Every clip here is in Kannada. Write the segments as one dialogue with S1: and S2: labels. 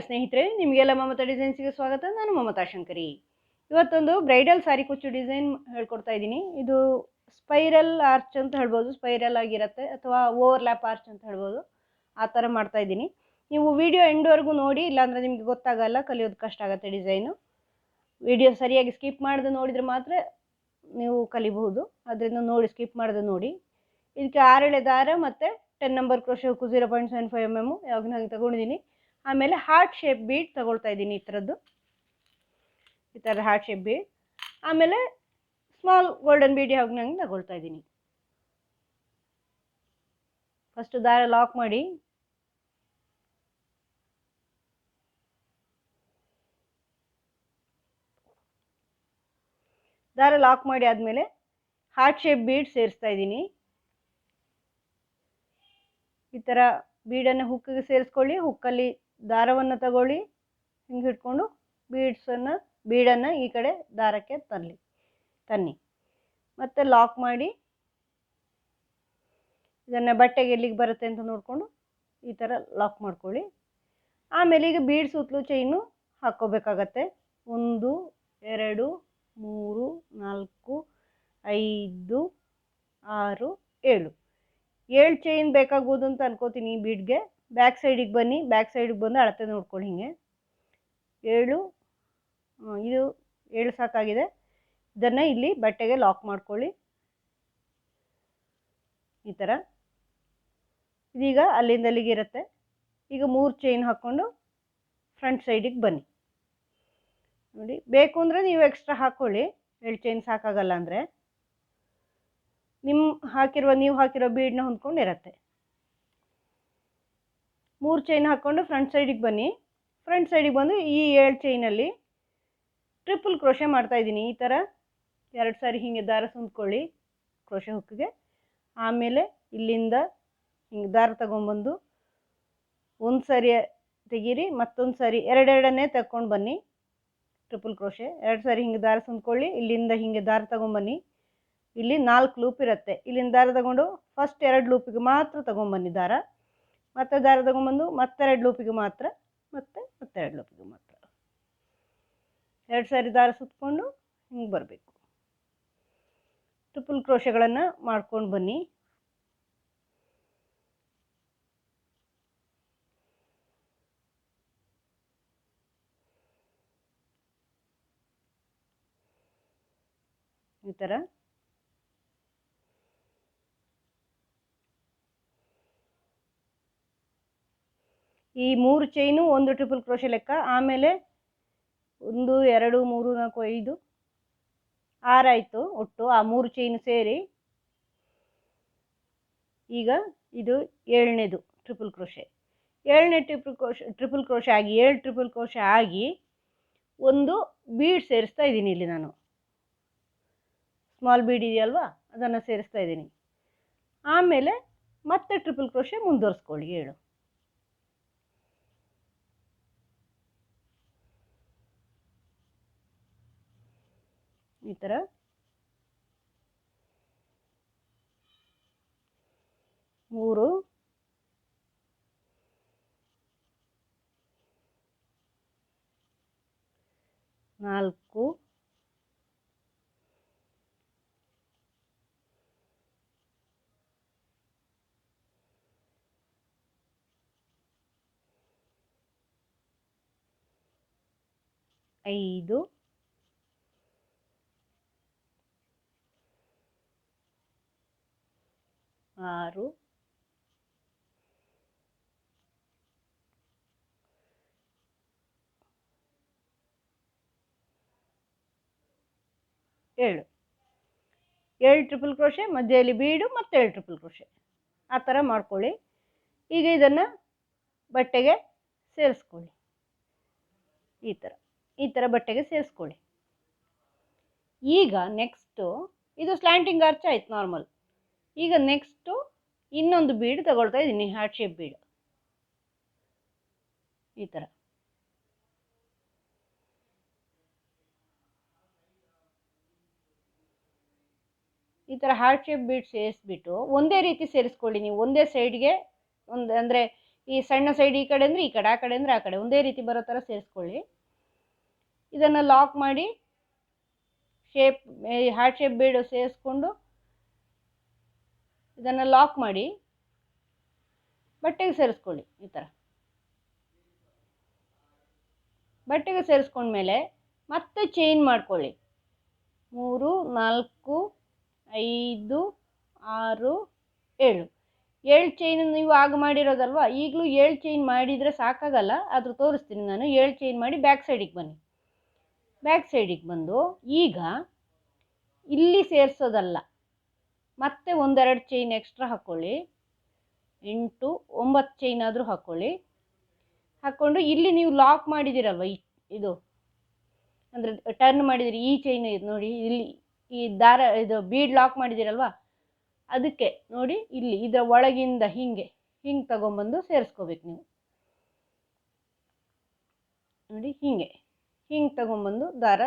S1: ಸ್ನೇಹಿತರೆ, ನಿಮಗೆಲ್ಲ ಮಮತಾ ಡಿಸೈನ್ಸ್ಗೆ ಸ್ವಾಗತ. ನಾನು ಮಮತಾ ಶಂಕರಿ. ಇವತ್ತೊಂದು ಬ್ರೈಡಲ್ ಸಾರಿ ಕುಚ್ಚು ಡಿಸೈನ್ ಹೇಳ್ಕೊಡ್ತಾ ಇದ್ದೀನಿ. ಇದು ಸ್ಪೈರಲ್ ಆರ್ಚ್ ಅಂತ ಹೇಳ್ಬೋದು, ಸ್ಪೈರಲ್ ಆಗಿರುತ್ತೆ, ಅಥವಾ ಓವರ್ಲ್ಯಾಪ್ ಆರ್ಚ್ ಅಂತ ಹೇಳ್ಬೋದು. ಆ ಥರ ಮಾಡ್ತಾ ಇದ್ದೀನಿ. ನೀವು ವಿಡಿಯೋ ಎಂಡ್ವರೆಗೂ ನೋಡಿ, ಇಲ್ಲಾಂದರೆ ನಿಮಗೆ ಗೊತ್ತಾಗಲ್ಲ, ಕಲಿಯೋದು ಕಷ್ಟ ಆಗುತ್ತೆ ಡಿಸೈನು. ವಿಡಿಯೋ ಸರಿಯಾಗಿ ಸ್ಕಿಪ್ ಮಾಡದೆ ನೋಡಿದರೆ ಮಾತ್ರ ನೀವು ಕಲಿಬಹುದು. ಅದರಿಂದ ನೋಡಿ, ಸ್ಕಿಪ್ ಮಾಡದೆ ನೋಡಿ. ಇದಕ್ಕೆ 6 ಎಳೆ ದಾರ ಮತ್ತು 10 ನಂಬರ್ ಕ್ರೋಶೆ ಹುಕ್ಕು 0.75 mm ಯಾವಾಗ ನಾನು ತಗೊಂಡಿದ್ದೀನಿ. ಆಮೇಲೆ ಹಾರ್ಟ್ ಶೇಪ್ ಬೀಡ್ ತಗೊಳ್ತಾ ಇದ್ದೀನಿ, ಈ ಥರದ್ದು, ಈ ಥರದ ಹಾರ್ಟ್ ಶೇಪ್ ಬೀಡ್. ಆಮೇಲೆ ಸ್ಮಾಲ್ ಗೋಲ್ಡನ್ ಬೀಡ್ ಯಾವಾಗ ನಂಗೆ ತಗೊಳ್ತಾ ಇದ್ದೀನಿ. ಫಸ್ಟ್ ದಾರ ಲಾಕ್ ಮಾಡಿ, ದಾರ ಲಾಕ್ ಮಾಡಿ ಆದಮೇಲೆ ಹಾರ್ಟ್ ಶೇಪ್ ಬೀಡ್ ಸೇರಿಸ್ತಾ ಇದ್ದೀನಿ. ಈ ಥರ ಬೀಡನ್ನು ಹುಕ್ಕಿಗೆ ಸೇರಿಸ್ಕೊಳ್ಳಿ. ಹುಕ್ಕಲ್ಲಿ ದಾರವನ್ನು ತಗೊಳ್ಳಿ, ಹಿಂಗೆ ಹಿಡ್ಕೊಂಡು ಬೀಡನ್ನು ಈ ಕಡೆ ದಾರಕ್ಕೆ ತನ್ನಿ. ಮತ್ತೆ ಲಾಕ್ ಮಾಡಿ ಇದನ್ನು ಬಟ್ಟೆಗೆ ಎಲ್ಲಿಗೆ ಬರುತ್ತೆ ಅಂತ ನೋಡಿಕೊಂಡು ಈ ಥರ ಲಾಕ್ ಮಾಡ್ಕೊಳ್ಳಿ. ಆಮೇಲೆ ಈಗ ಬೀಡ್ ಸುತ್ತಲೂ ಚೈನು ಹಾಕ್ಕೋಬೇಕಾಗತ್ತೆ. 1 2 3 4 5 6 7 ಚೈನ್ ಬೇಕಾಗ್ಬೋದು ಅಂತ ಅನ್ಕೋತೀನಿ ಈ ಬೀಡ್ಗೆ. ಬ್ಯಾಕ್ ಸೈಡಿಗೆ ಬನ್ನಿ, ಬ್ಯಾಕ್ ಸೈಡಿಗೆ ಬಂದು ಅಳತೆ ನೋಡ್ಕೊಳ್ಳಿ. ಹಿಂಗೆ 7 ಇದು 7 ಸಾಕಾಗಿದೆ. ಇದನ್ನು ಇಲ್ಲಿ ಬಟ್ಟೆಗೆ ಲಾಕ್ ಮಾಡ್ಕೊಳ್ಳಿ ಈ ಥರ. ಇದೀಗ ಅಲ್ಲಿಂದ ಅಲ್ಲಿಗೆ ಇರುತ್ತೆ. ಈಗ 3 ಚೈನ್ ಹಾಕ್ಕೊಂಡು ಫ್ರಂಟ್ ಸೈಡಿಗೆ ಬನ್ನಿ. ನೋಡಿ, ಬೇಕು ಅಂದರೆ ನೀವು ಎಕ್ಸ್ಟ್ರಾ ಹಾಕ್ಕೊಳ್ಳಿ, 7 ಚೈನ್ ಸಾಕಾಗಲ್ಲ ಅಂದರೆ. ನೀವು ಹಾಕಿರೋ ಬೀಡನ್ನ ಹೊಂದ್ಕೊಂಡಿರತ್ತೆ. 3 ಚೈನ್ ಹಾಕ್ಕೊಂಡು ಫ್ರಂಟ್ ಸೈಡಿಗೆ ಬನ್ನಿ. ಫ್ರಂಟ್ ಸೈಡಿಗೆ ಬಂದು ಈ 7 ಚೈನಲ್ಲಿ ಟ್ರಿಪಲ್ ಕ್ರೋಶೆ ಮಾಡ್ತಾ ಇದ್ದೀನಿ. ಈ ಥರ 2 ಸಾರಿ ಹೀಗೆ ದಾರ ಸುಂದ್ಕೊಳ್ಳಿ ಕ್ರೋಶೆ ಹುಕ್ಕಿಗೆ. ಆಮೇಲೆ ಇಲ್ಲಿಂದ ಹಿಂಗೆ ದಾರ ತಗೊಂಡ್ಬಂದು ಒಂದು ಸಾರಿ ತೆಗೀರಿ, ಮತ್ತೊಂದು ಸಾರಿ ಎರಡೆರಡನ್ನೇ ತಗೊಂಡು ಬನ್ನಿ. ಟ್ರಿಪಲ್ ಕ್ರೋಶೆ 2 ಸಾರಿ ಹಿಂಗೆ ದಾರ ಸುಂದ್ಕೊಳ್ಳಿ. ಇಲ್ಲಿಂದ ಹಿಂಗೆ ದಾರ ತಗೊಂಡ್ಬನ್ನಿ. ಇಲ್ಲಿ 4 ಲೂಪ್ ಇರುತ್ತೆ. ಇಲ್ಲಿಂದ ದಾರ ತಗೊಂಡು ಫಸ್ಟ್ 2 ಲೂಪಿಗೆ ಮಾತ್ರ ತಗೊಂಡ್ಬನ್ನಿ ದಾರ. ಮತ್ತೆ ದಾರ ತಗೊಂಡ್ಬಂದು ಮತ್ತೆರಡು ಲೂಪಿಗೆ ಮಾತ್ರ, ಮತ್ತೆರಡು ಲೂಪಿಗೆ ಮಾತ್ರ. 2 ಸಾರಿ ದಾರ ಸುತ್ತಕೊಂಡು ಹಿಂಗೆ ಬರಬೇಕು. ಟ್ರಿಪಲ್ ಕ್ರೋಶೆಗಳನ್ನು ಮಾಡ್ಕೊಂಡು ಬನ್ನಿ. ಈ ಥರ ಈ 3 ಚೈನು ಒಂದು ಟ್ರಿಪಲ್ ಕ್ರೋಶೆ ಲೆಕ್ಕ. ಆಮೇಲೆ 1 2 3 4 5 6 ಆಯಿತು ಒಟ್ಟು, ಆ 3 ಚೈನು ಸೇರಿ. ಈಗ ಇದು 7ನೇದು ಟ್ರಿಪಲ್ ಕ್ರೋಶೆ. 7ನೇ ಟ್ರಿಪಲ್ ಕ್ರೋಶೆ ಆಗಿ 7 ಟ್ರಿಪಲ್ ಕ್ರೋಶೆ ಆಗಿ ಒಂದು ಬೀಡ್ ಸೇರಿಸ್ತಾ ಇದ್ದೀನಿ. ಇಲ್ಲಿ ನಾನು ಸ್ಮಾಲ್ ಬೀಡ್ ಇದೆಯಲ್ವಾ, ಅದನ್ನು ಸೇರಿಸ್ತಾ ಇದ್ದೀನಿ. ಆಮೇಲೆ ಮತ್ತೆ ಟ್ರಿಪಲ್ ಕ್ರೋಶೆ ಮುಂದುವರಿಸ್ಕೊಳ್ಳಿ 7. ಈ ಥರ 3 4 5 6 7 ಟ್ರಿಪಲ್ ಕ್ರೋಶೆ, ಮಧ್ಯೆಯಲ್ಲಿ ಬೀಡು, ಮತ್ತೆ 7 ಟ್ರಿಪಲ್ ಕ್ರೋಶೆ. ಆ ಥರ ಮಾಡ್ಕೊಳ್ಳಿ. ಈಗ ಇದನ್ನು ಬಟ್ಟೆಗೆ ಸೇರಿಸ್ಕೊಳ್ಳಿ. ಈ ಥರ ಬಟ್ಟೆಗೆ ಸೇರಿಸ್ಕೊಳ್ಳಿ. ಈಗ ನೆಕ್ಸ್ಟು ಇದು ಸ್ಲ್ಯಾಂಟಿಂಗ್ ಆರ್ಚ್ ಆಯ್ತು ನಾರ್ಮಲ್. ಈಗ ನೆಕ್ಸ್ಟು ಇನ್ನೊಂದು ಬೀಡ್ ತಗೊಳ್ತಾ ಇದ್ದೀನಿ, ಹಾರ್ಟ್ ಶೇಪ್ ಬೀಡ್. ಈ ಥರ ಹಾರ್ಟ್ ಶೇಪ್ ಬೀಡ್ ಸೇರಿಸ್ಬಿಟ್ಟು ಒಂದೇ ರೀತಿ ಸೇರಿಸ್ಕೊಳ್ಳಿ. ನೀವು ಒಂದೇ ಸೈಡ್ಗೆ ಅಂದರೆ ಈ ಸಣ್ಣ ಸೈಡ್ ಈ ಕಡೆ ಅಂದರೆ ಈ ಕಡೆ, ಆ ಕಡೆ ಅಂದರೆ ಆ ಕಡೆ, ಒಂದೇ ರೀತಿ ಬರೋ ಥರ ಸೇರಿಸ್ಕೊಳ್ಳಿ. ಇದನ್ನು ಲಾಕ್ ಮಾಡಿ ಶೇಪ್ ಹಾರ್ಟ್ ಶೇಪ್ ಬೀಡು ಸೇರಿಸ್ಕೊಂಡು ಇದನ್ನು ಲಾಕ್ ಮಾಡಿ ಬಟ್ಟೆಗೆ ಸೇರಿಸ್ಕೊಳ್ಳಿ. ಈ ಥರ ಬಟ್ಟೆಗೆ ಸೇರಿಸ್ಕೊಂಡ್ಮೇಲೆ ಮತ್ತೆ ಚೈನ್ ಮಾಡ್ಕೊಳ್ಳಿ. 3 4 5 6 7 7 ಚೈನ್ ನೀವು ಆಗ ಮಾಡಿರೋದಲ್ವ, ಈಗಲೂ 7 ಚೈನ್ ಮಾಡಿದರೆ ಸಾಕಾಗಲ್ಲ, ಆದರೂ ತೋರಿಸ್ತೀನಿ ನಾನು. 7 ಚೈನ್ ಮಾಡಿ ಬ್ಯಾಕ್ ಸೈಡಿಗೆ ಬನ್ನಿ. ಬ್ಯಾಕ್ ಸೈಡಿಗೆ ಬಂದು ಈಗ ಇಲ್ಲಿ ಸೇರಿಸೋದಲ್ಲ, ಮತ್ತೆ ಒಂದೆರಡು ಚೈನ್ ಎಕ್ಸ್ಟ್ರಾ ಹಾಕ್ಕೊಳ್ಳಿ. 8 9 ಚೈನ್ ಆದರೂ ಹಾಕ್ಕೊಳ್ಳಿ. ಹಾಕ್ಕೊಂಡು ಇಲ್ಲಿ ನೀವು ಲಾಕ್ ಮಾಡಿದ್ದೀರಲ್ವ, ಇದು ಅಂದರೆ ಟರ್ನ್ ಮಾಡಿದಿರಿ, ಈ ಚೈನ್ ಇದು ನೋಡಿ, ಇಲ್ಲಿ ಈ ದಾರ ಇದು ಬೀಡ್ ಲಾಕ್ ಮಾಡಿದ್ದೀರಲ್ವ, ಅದಕ್ಕೆ ನೋಡಿ ಇಲ್ಲಿ ಇದರ ಒಳಗಿಂದ ಹಿಂಗೆ ತಗೊಂಬಂದು ಸೇರಿಸ್ಕೋಬೇಕು ನೀವು. ನೋಡಿ ಹಿಂಗೆ ತಗೊಂಬಂದು ದಾರ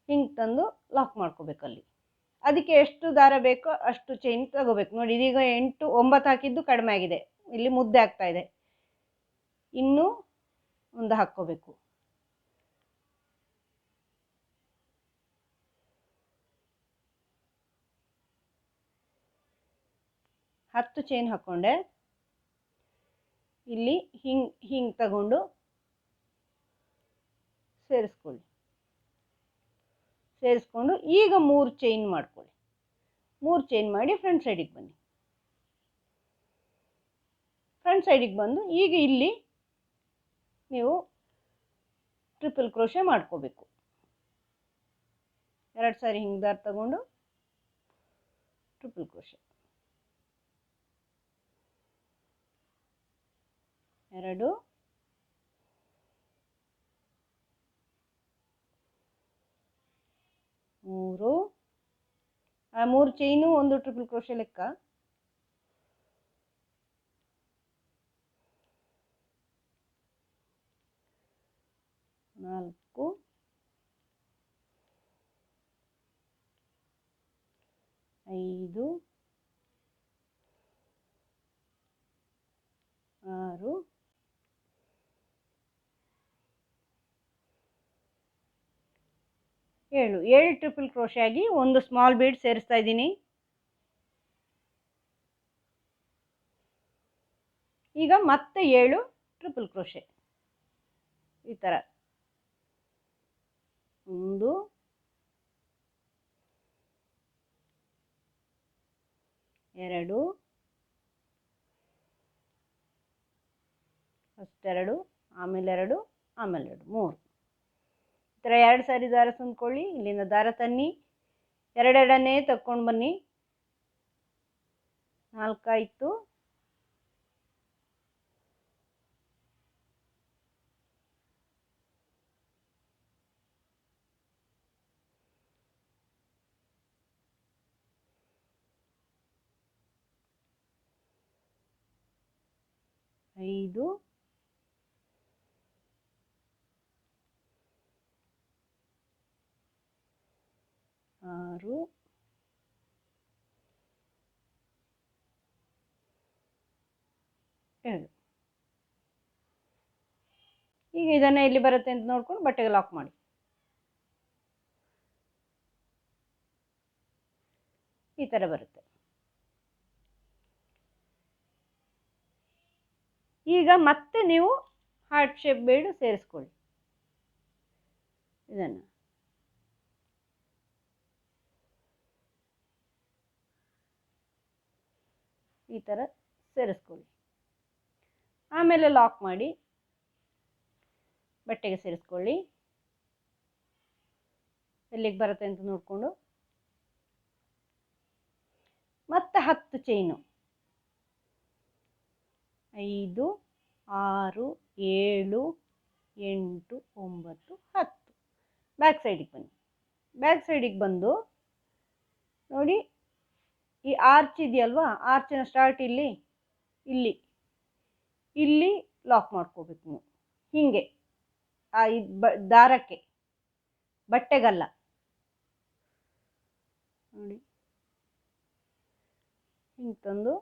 S1: ಹಿಂಗೆ ತಂದು ಲಾಕ್ ಮಾಡ್ಕೋಬೇಕು ಅಲ್ಲಿ. ಅದಕ್ಕೆ ಎಷ್ಟು ದಾರ ಬೇಕೋ ಅಷ್ಟು ಚೈನ್ ತಗೋಬೇಕು. ನೋಡಿ ಇದೀಗ 8 9 ಹಾಕಿದ್ದು ಕಡಿಮೆ ಆಗಿದೆ, ಇಲ್ಲಿ ಮುದ್ದೆ ಆಗ್ತಾ ಇದೆ, ಇನ್ನೂ ಒಂದು ಹಾಕ್ಕೋಬೇಕು. ಹತ್ತು ಚೈನ್ ಹಾಕ್ಕೊಂಡೆ. ಇಲ್ಲಿ ಹಿಂಗೆ ತಗೊಂಡು ಸೇರಿಸ್ಕೊಂಡು ಈಗ 3 ಚೈನ್ ಮಾಡ್ಕೊಳ್ಳಿ. 3 ಚೈನ್ ಮಾಡಿ ಫ್ರಂಟ್ ಸೈಡಿಗೆ ಬನ್ನಿ. ಫ್ರಂಟ್ ಸೈಡಿಗೆ ಬಂದು ಈಗ ಇಲ್ಲಿ ನೀವು ಟ್ರಿಪಲ್ ಕ್ರೋಶೆ ಮಾಡ್ಕೋಬೇಕು. 2 ಸಾರಿ ಹಿಂಗೆ ದಾರ ತಗೊಂಡು ಟ್ರಿಪಲ್ ಕ್ರೋಶೆ 2 3 ಆ 3 ಚೈನು ಒಂದು ಟ್ರಿಪಲ್ ಕ್ರೋಶೆ ಲೆಕ್ಕ. 4 5 6 7 ಟ್ರಿಪಲ್ ಕ್ರೋಶೆ ಆಗಿ ಒಂದು ಸ್ಮಾಲ್ ಬೀಡ್ ಸೇರಿಸ್ತಾ ಇದ್ದೀನಿ. ಈಗ ಮತ್ತೆ 7 ಟ್ರಿಪಲ್ ಕ್ರೋಶೆ ಈ ಥರ 1 2 ಫಸ್ಟ್ 2 ಆಮೇಲೆ 2 ಆಮೇಲೆ 2 3 ಈ ಥರ 2 ಸಾರಿ ದಾರ ತುಂಬ್ಕೊಳ್ಳಿ. ಇಲ್ಲಿಂದ ದಾರ ತನ್ನಿ, ಎರಡೆರಡನ್ನೇ ತಕ್ಕೊಂಡು ಬನ್ನಿ. 4 ಆಯಿತು. 5 6 7. ಈಗ ಇದನ್ನು ಎಲ್ಲಿ ಬರುತ್ತೆ ಅಂತ ನೋಡ್ಕೊಂಡು ಬಟ್ಟೆಗೆ ಲಾಕ್ ಮಾಡಿ. ಈ ಥರ ಬರುತ್ತೆ. ಈಗ ಮತ್ತೆ ನೀವು ಹಾರ್ಟ್ ಶೇಪ್ ಬೀಡು ಸೇರಿಸ್ಕೊಳ್ಳಿ. ಇದನ್ನು ಈ ಥರ ಸೇರಿಸ್ಕೊಳ್ಳಿ. ಆಮೇಲೆ ಲಾಕ್ ಮಾಡಿ ಬಟ್ಟೆಗೆ ಸೇರಿಸ್ಕೊಳ್ಳಿ. ಎಲ್ಲಿಗೆ ಬರುತ್ತೆ ಅಂತ ನೋಡಿಕೊಂಡು ಮತ್ತೆ 10 ಚೈನು 5 6 7 8 9 10 ಬ್ಯಾಕ್ ಸೈಡಿಗೆ ಬನ್ನಿ. ಬ್ಯಾಕ್ ಸೈಡಿಗೆ ಬಂದು ನೋಡಿ ಈ ಆರ್ಚ್ ಇದೆಯಲ್ವಾ, ಆರ್ಚಿನ ಸ್ಟಾರ್ಟ್ ಇಲ್ಲಿ ಲಾಕ್ ಮಾಡ್ಕೋಬೇಕು ನೀವು. ಹೀಗೆ ಆ ದಾರಕ್ಕೆ, ಬಟ್ಟೆಗಲ್ಲ. ನೋಡಿ ಹಿಂಗೆ ತಂದು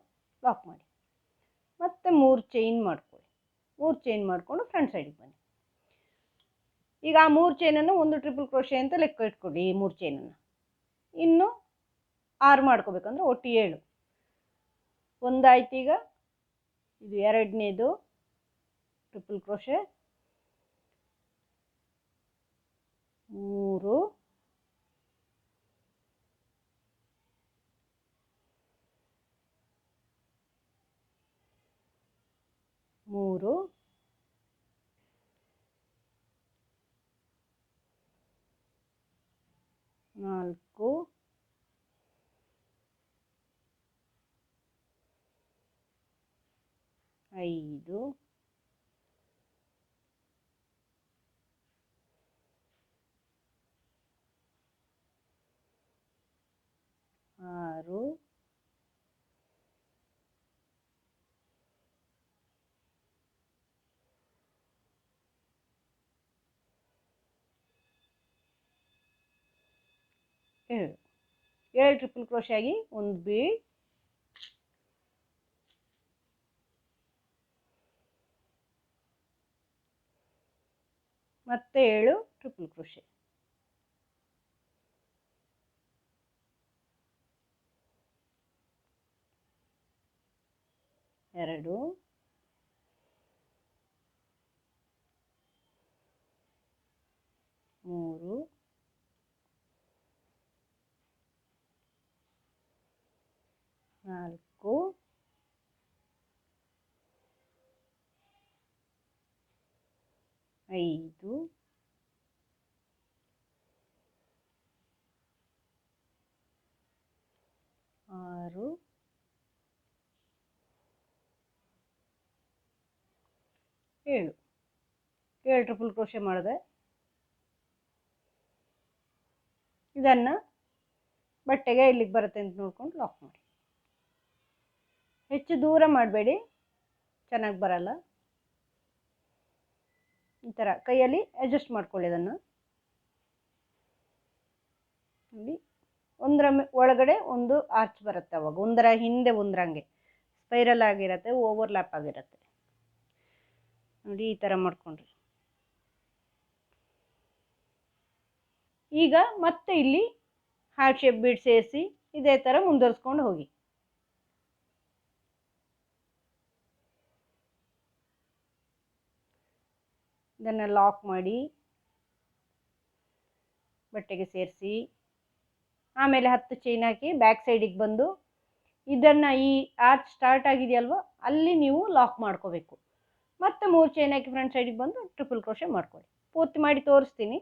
S1: ಲಾಕ್ ಮಾಡಿ. ಮತ್ತು 3 ಚೈನ್ ಮಾಡ್ಕೊಳ್ಳಿ. 3 ಚೈನ್ ಮಾಡಿಕೊಂಡು ಫ್ರಂಟ್ ಸೈಡಿಗೆ ಬನ್ನಿ. ಈಗ ಆ 3 ಚೈನನ್ನು ಒಂದು ಟ್ರಿಪಲ್ ಕ್ರೋಶೆ ಅಂತ ಲೆಕ್ಕ ಇಟ್ಕೊಳ್ಳಿ. ಈ 3 ಚೈನನ್ನು ಇನ್ನು 6 ಮಾಡ್ಕೋಬೇಕಂದ್ರೆ ಒಟ್ಟು 7. ಒಂದಾಯ್ತು. ಈಗ ಇದು ಎರಡನೇದು ಟ್ರಿಪಲ್ ಕ್ರೋಶೆ, 3 3 4 5 6 7. 7 ಟ್ರಿಪಲ್ ಕ್ರೋಶೆ ಆಗಿ ಒಂದು ಬೀಡ್, ಮತ್ತೆ 7 ಟ್ರಿಪಲ್ ಕ್ರೋಶೆ, 2 3 4 5 6 7. 7 ಟ್ರಿಪಲ್ ಕ್ರೋಶೆ ಮಾಡಿದೆ. ಇದನ್ನು ಬಟ್ಟೆಗೆ ಇಲ್ಲಿಗೆ ಬರುತ್ತೆ ಅಂತ ನೋಡ್ಕೊಂಡು ಲಾಕ್ ಮಾಡಿ. ಹೆಚ್ಚು ದೂರ ಮಾಡಬೇಡಿ, ಚೆನ್ನಾಗಿ ಬರಲ್ಲ. ಈ ಥರ ಕೈಯಲ್ಲಿ ಅಡ್ಜಸ್ಟ್ ಮಾಡ್ಕೊಳ್ಳಿ. ಇದನ್ನು ನೋಡಿ, ಒಂದರ ಒಳಗಡೆ ಒಂದು ಆರ್ಚ್ ಬರುತ್ತೆ. ಅವಾಗ ಒಂದರ ಹಿಂದೆ ಒಂದರಂಗೆ ಸ್ಪೈರಲ್ ಆಗಿರುತ್ತೆ, ಓವರ್ಲ್ಯಾಪ್ ಆಗಿರುತ್ತೆ ನೋಡಿ. ಈ ಥರ ಮಾಡ್ಕೊಂಡ್ರಿ. ಈಗ ಮತ್ತೆ ಇಲ್ಲಿ ಹಾರ್ಟ್ ಶೇಪ್ ಬೀಡ್ ಸೇರಿಸಿ ಇದೇ ಥರ ಮುಂದುವರಿಸ್ಕೊಂಡು ಹೋಗಿ. ಇದನ್ನು ಲಾಕ್ ಮಾಡಿ ಬಟ್ಟೆಗೆ ಸೇರಿಸಿ, ಆಮೇಲೆ 10 ಚೈನ್ ಹಾಕಿ ಬ್ಯಾಕ್ ಸೈಡಿಗೆ ಬಂದು ಇದನ್ನು ಈ ಆರ್ಚ್ ಸ್ಟಾರ್ಟ್ ಆಗಿದೆಯಲ್ವ ಅಲ್ಲಿ ನೀವು ಲಾಕ್ ಮಾಡ್ಕೋಬೇಕು. ಮತ್ತೆ 3 ಚೈನ್ ಹಾಕಿ ಫ್ರಂಟ್ ಸೈಡಿಗೆ ಬಂದು ಟ್ರಿಪಲ್ ಕ್ರೋಶೆ ಮಾಡ್ಕೊಳ್ಳಿ. ಪೂರ್ತಿ ಮಾಡಿ ತೋರಿಸ್ತೀನಿ.